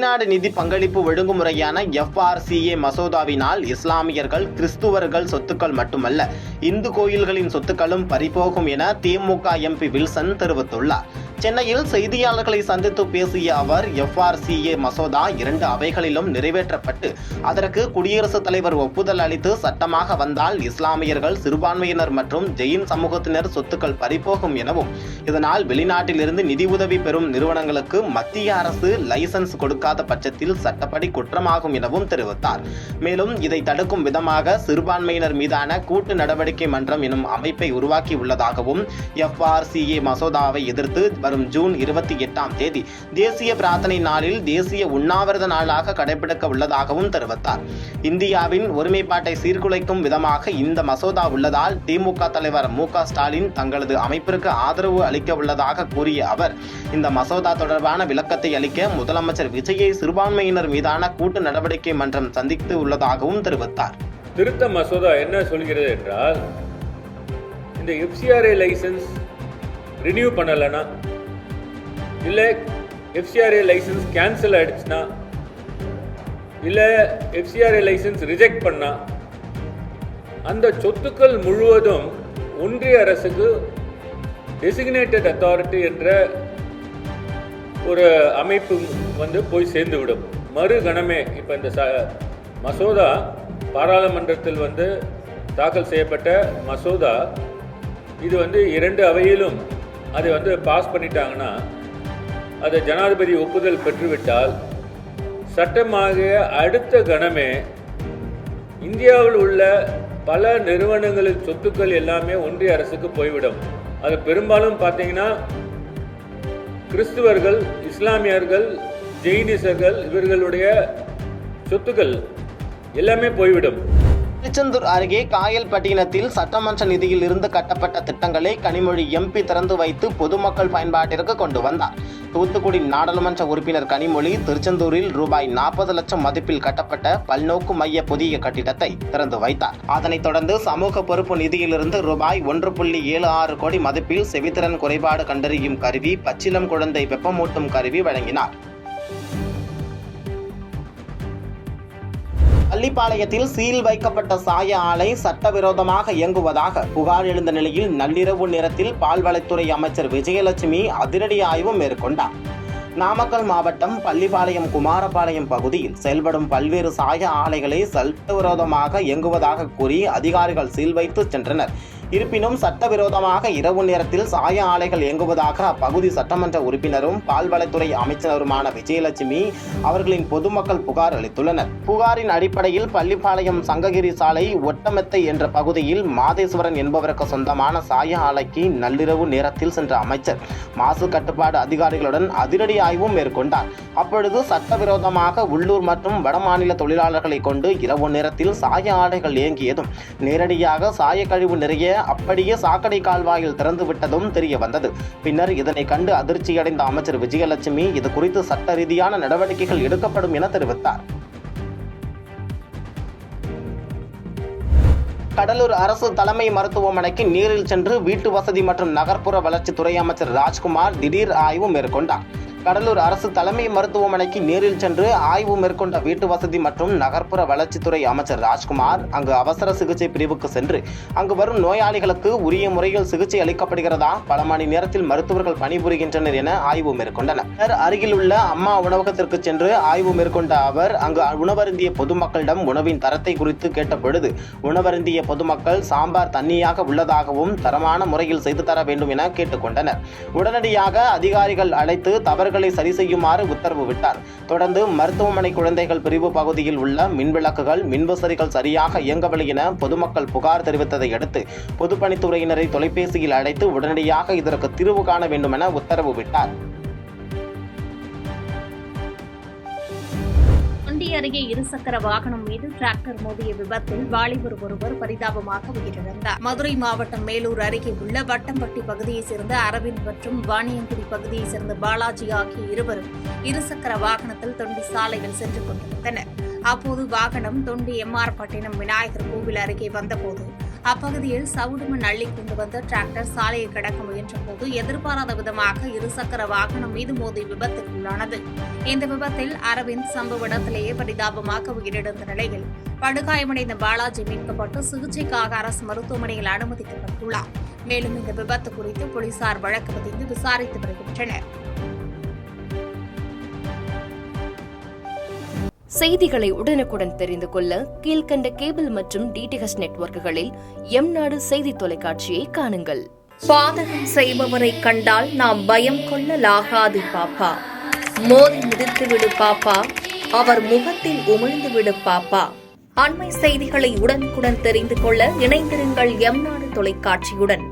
வெளிநாடு நிதி பங்களிப்பு ஒழுங்குமுறையான FRCA மசோதாவினால் இஸ்லாமியர்கள், கிறிஸ்துவர்கள் சொத்துக்கள் மட்டுமல்ல, இந்து கோயில்களின் சொத்துக்களும் பறிபோகும் என திமுக MP வில்சன் தெரிவித்துள்ளார். சென்னையில் செய்தியாளர்களை சந்தித்து பேசிய அவர், FRCA மசோதா 2 அவைகளிலும் நிறைவேற்றப்பட்டு அதற்கு குடியரசுத் தலைவர் ஒப்புதல் அளித்து சட்டமாக வந்தால் இஸ்லாமியர்கள், சிறுபான்மையினர் மற்றும் ஜெயின் சமூகத்தினர் சொத்துக்கள் பறிபோகும் எனவும், இதனால் வெளிநாட்டிலிருந்து நிதி உதவி பெறும் நிறுவனங்களுக்கு மத்திய அரசு லைசன்ஸ் கொடுக்காத பட்சத்தில் சட்டப்படி குற்றமாகும் எனவும் தெரிவித்தார். மேலும் இதை தடுக்கும் விதமாக சிறுபான்மையினர் மீதான கூட்டு நடவடிக்கை மன்றம் எனும் அமைப்பை உருவாக்கியுள்ளதாகவும், FRCA மசோதாவை எதிர்த்து வரும் ஜூன் 28ஆம் தேதி தேசிய பிரார்த்தனை நாளில் தேசிய உண்ணாவிரத நாளாக கடைபிடிக்க உள்ளதாகவும் தெரிவித்தார். இந்தியாவின் ஒருமைப்பாட்டை சீர்குலைக்கும் விதமாக இந்த மசோதா உள்ளதால் திமுக தலைவர் MK ஸ்டாலின் தங்களது அமைப்பிற்கு ஆதரவு அளிக்க உள்ளதாக கூறிய அவர், இந்த மசோதா தொடர்பான விளக்கத்தை அளிக்க முதலமைச்சர் விஜயை சிறுபான்மையினர் மீதான கூட்டு நடவடிக்கை மன்றம் சந்தித்து உள்ளதாகவும் தெரிவித்தார். திருத்த மசோதா என்ன சொல்கிறது என்றால், இந்த FCRA லைசன்ஸ் ரினியூ பண்ணலைன்னா, இல்லை FCRA லைசன்ஸ் கேன்சல் ஆகிடுச்சுன்னா, இல்லை FCRA லைசன்ஸ் ரிஜெக்ட் பண்ணால் அந்த சொத்துக்கள் முழுவதும் ஒன்றிய அரசுக்கு டெசிக்னேட்டட் அத்தாரிட்டி என்ற ஒரு அமைப்பு போய் சேர்ந்துவிடும். மறுகணமே இப்போ இந்த மசோதா பாராளுமன்றத்தில் தாக்கல் செய்யப்பட்ட மசோதா, இது 2 அவையிலும் அதை பாஸ் பண்ணிட்டாங்கன்னா, அதை ஜனாதிபதி ஒப்புதல் பெற்றுவிட்டால் சட்டமாக அடுத்த கணமே இந்தியாவில் உள்ள பல நிறுவனங்களின் சொத்துக்கள் எல்லாமே ஒன்றிய அரசுக்கு போய்விடும். அது பெரும்பாலும் பார்த்தீங்கன்னா கிறிஸ்துவர்கள், இஸ்லாமியர்கள், ஜெயினிசர்கள் இவர்களுடைய சொத்துக்கள் எல்லாமே போய்விடும். திருச்செந்தூர் அருகே காயல்பட்டினத்தில் சட்டமன்ற நிதியில் இருந்து கட்டப்பட்ட திட்டங்களை கனிமொழி MP திறந்து வைத்து பொதுமக்கள் பயன்பாட்டிற்கு கொண்டு வந்தார். தூத்துக்குடி நாடாளுமன்ற உறுப்பினர் கனிமொழி திருச்செந்தூரில் ரூபாய் 40 லட்சம் மதிப்பில் கட்டப்பட்ட பல்நோக்கு மைய புதிய கட்டிடத்தை திறந்து வைத்தார். அதனைத் தொடர்ந்து சமூக பொறுப்பு நிதியிலிருந்து ரூபாய் 1.76 கோடி மதிப்பில் செவித்திறன் குறைபாடு கண்டறியும் கருவி, பச்சிளம் குழந்தை வெப்பமூட்டும் கருவி வழங்கினார். பள்ளிப்பாளையத்தில் சீல் வைக்கப்பட்ட சாய ஆலை சட்டவிரோதமாக இயங்குவதாக புகார் எழுந்த நிலையில் நள்ளிரவு நேரத்தில் பால்வளத்துறை அமைச்சர் விஜயலட்சுமி அதிரடி ஆய்வு மேற்கொண்டார். நாமக்கல் மாவட்டம் பள்ளிப்பாளையம் குமாரபாளையம் பகுதியில் செயல்படும் பல்வேறு சாய ஆலைகளை சட்டவிரோதமாக இயங்குவதாக கூறி அதிகாரிகள் சீல் வைத்து சென்றனர். இருப்பினும் சட்டவிரோதமாக இரவு நேரத்தில் சாய ஆலைகள் இயங்குவதாக அப்பகுதி சட்டமன்ற உறுப்பினரும் பால்வளத்துறை அமைச்சருமான விஜயலட்சுமி அவர்களின் பொதுமக்கள் புகார் அளித்துள்ளனர். புகாரின் அடிப்படையில் பள்ளிப்பாளையம் சங்ககிரி சாலை ஒட்டமெத்தை என்ற பகுதியில் மாதேஸ்வரன் என்பவருக்கு சொந்தமான சாய ஆலைக்கு நள்ளிரவு நேரத்தில் சென்ற அமைச்சர் மாசு கட்டுப்பாடு அதிகாரிகளுடன் அதிரடி ஆய்வும் மேற்கொண்டார். அப்பொழுது சட்டவிரோதமாக உள்ளூர் மற்றும் வடமாநில தொழிலாளர்களை கொண்டு இரவு நேரத்தில் சாய ஆலைகள் இயங்கியதும் நேரடியாக சாய கழிவு நிறைய அப்படியே சாக்கடை கால்வாயில் திறந்து விட்டதும் தெரிய வந்தது. பின்னர் இதனை கண்டு அதிர்ச்சியடைந்த அமைச்சர் விஜயலட்சுமி இது குறித்து சட்ட ரீதியான நடவடிக்கைகள் எடுக்கப்படும் என தெரிவித்தார். கடலூர் அரசு தலைமை மருத்துவமனைக்கு நேரில் சென்று வீட்டு வசதி மற்றும் நகர்ப்புற வளர்ச்சித்துறை அமைச்சர் ராஜ்குமார் திடீர் ஆய்வு மேற்கொண்டார். கடலூர் அரசு தலைமை மருத்துவமனைக்கு நேரில் சென்று ஆய்வு மேற்கொண்ட வீட்டு வசதி மற்றும் நகர்ப்புற வளர்ச்சித்துறை அமைச்சர் ராஜ்குமார் அங்கு அவசர சிகிச்சை பிரிவுக்கு சென்று அங்கு வரும் நோயாளிகளுக்கு உரிய முறையில் சிகிச்சை அளிக்கப்படுகிறதா, பல மணி நேரத்தில் மருத்துவர்கள் பணிபுரிகின்றனர் என ஆய்வு மேற்கொண்டனர். அருகில் உள்ள அம்மா உணவகத்திற்கு சென்று ஆய்வு மேற்கொண்ட அவர் அங்கு உணவருந்திய பொதுமக்களிடம் உணவின் தரத்தை குறித்து கேட்டபொழுது உணவருந்திய பொதுமக்கள் சாம்பார் தண்ணியாக உள்ளதாகவும் தரமான முறையில் செய்து தர வேண்டும் என கேட்டுக்கொண்டனர். உடனடியாக அதிகாரிகள் அழைத்து தவறு சரி செய்யுமாறு உத்தரவு விட்டார். தொடர்ந்து மருத்துவமனை குழந்தைகள் பிரிவு பகுதியில் உள்ள மின்விளக்குகள், மின்விசிறிகள் சரியாக இயங்கவில்லை என பொதுமக்கள் புகார் தெரிவித்ததை அடுத்து பொதுப்பணித்துறையினரை தொலைபேசியில் அழைத்து உடனடியாக இதற்கு தீர்வு காண வேண்டும் என உத்தரவு விட்டார். அருகே இருசக்கர வாகனம் மீது டிராக்டர் மோதிய விபத்தில் வாலிபர் ஒருவர் பரிதாபமாக உயிரிழந்தார். மதுரை மாவட்டம் மேலூர் அருகே உள்ள வட்டம்பட்டி பகுதியைச் சேர்ந்த அரவிந்த் மற்றும் வாணியங்குடி பகுதியைச் சேர்ந்த பாலாஜி ஆகிய இருவரும் இருசக்கர வாகனத்தில் தொண்டி சாலையில் சென்று கொண்டிருந்தனர். அப்போது வாகனம் தொண்டி MR பட்டினம் விநாயகர் கோவில் அருகே வந்தபோது அப்பகுதியில் சவுடு மண் அள்ளி கொண்டு வந்த டிராக்டர் சாலையை கடக்க முயன்றபோது எதிர்பாராத விதமாக இருசக்கர வாகனம் மீது மோதி விபத்துக்குள்ளானது. இந்த விபத்தில் அரவிந்த் சம்பவ இடத்திலேயே பரிதாபமாக உயிரிழந்த நிலையில் படுகாயமடைந்த பாலாஜி மீட்கப்பட்டு சிகிச்சைக்காக அரசு மருத்துவமனையில் அனுமதிக்கப்பட்டுள்ளார். மேலும் இந்த விபத்து குறித்து போலீசார் வழக்கு பதிந்து விசாரித்து வருகின்றனர். செய்திகளை உடனுக்குடன் தெரிந்து கொள்ள கீழ்க்கண்ட கேபிள் மற்றும் டிடிஎச் நெட்வொர்க்குகளில் எம்நாடு செய்தி தொலைக்காட்சியை காணுங்கள். பாதகம் செய்பவரை கண்டால் நாம் பயம் கொள்ளலாகாது பாப்பா. மோதி மிதித்துவிடு பாப்பா, அவர் முகத்தில் உமிழ்ந்துவிடு பாப்பா. அண்மை செய்திகளை உடனுக்குடன் தெரிந்து கொள்ள இணைந்திருங்கள் எம்நாடு தொலைக்காட்சியுடன்.